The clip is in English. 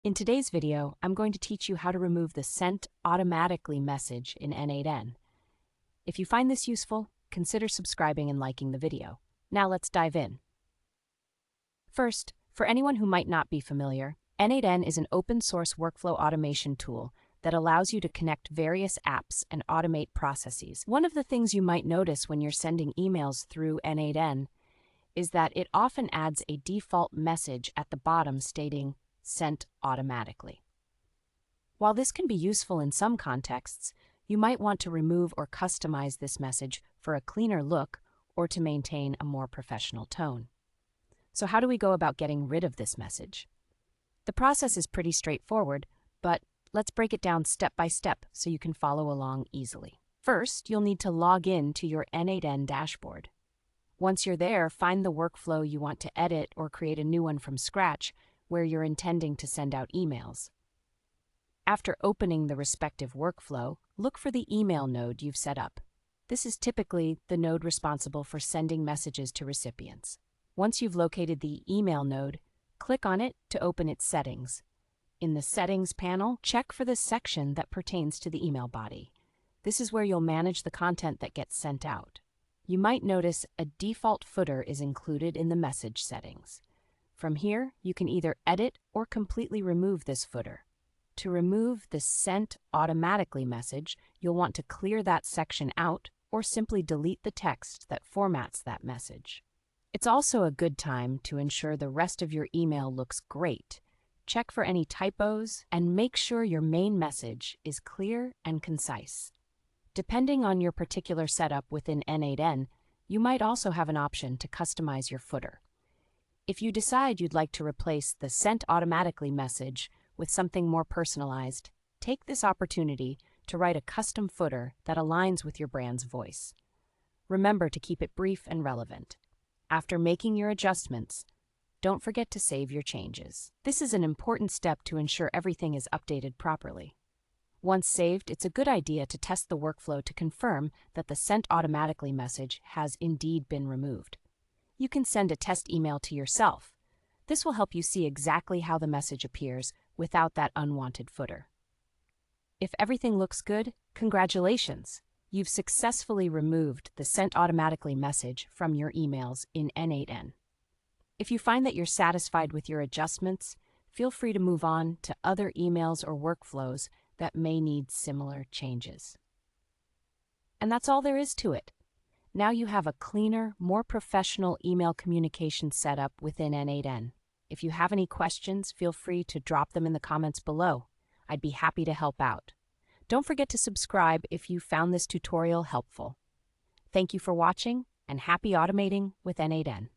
In today's video, I'm going to teach you how to remove the Sent Automatically message in n8n. If you find this useful, consider subscribing and liking the video. Now let's dive in. First, for anyone who might not be familiar, n8n is an open-source workflow automation tool that allows you to connect various apps and automate processes. One of the things you might notice when you're sending emails through n8n is that it often adds a default message at the bottom stating "Sent automatically." While this can be useful in some contexts, you might want to remove or customize this message for a cleaner look or to maintain a more professional tone. So how do we go about getting rid of this message? The process is pretty straightforward, but let's break it down step by step so you can follow along easily. First, you'll need to log in to your n8n dashboard. Once you're there, find the workflow you want to edit or create a new one from scratch where you're intending to send out emails. After opening the respective workflow, look for the email node you've set up. This is typically the node responsible for sending messages to recipients. Once you've located the email node, click on it to open its settings. In the Settings panel, check for the section that pertains to the email body. This is where you'll manage the content that gets sent out. You might notice a default footer is included in the message settings. From here, you can either edit or completely remove this footer. To remove the Sent Automatically message, you'll want to clear that section out or simply delete the text that formats that message. It's also a good time to ensure the rest of your email looks great. Check for any typos and make sure your main message is clear and concise. Depending on your particular setup within n8n, you might also have an option to customize your footer. If you decide you'd like to replace the Sent Automatically message with something more personalized, take this opportunity to write a custom footer that aligns with your brand's voice. Remember to keep it brief and relevant. After making your adjustments, don't forget to save your changes. This is an important step to ensure everything is updated properly. Once saved, it's a good idea to test the workflow to confirm that the Sent Automatically message has indeed been removed. You can send a test email to yourself. This will help you see exactly how the message appears without that unwanted footer. If everything looks good, congratulations! You've successfully removed the Sent Automatically message from your emails in n8n. If you find that you're satisfied with your adjustments, feel free to move on to other emails or workflows that may need similar changes. And that's all there is to it. Now you have a cleaner, more professional email communication setup within n8n. If you have any questions, feel free to drop them in the comments below. I'd be happy to help out. Don't forget to subscribe if you found this tutorial helpful. Thank you for watching, and happy automating with n8n.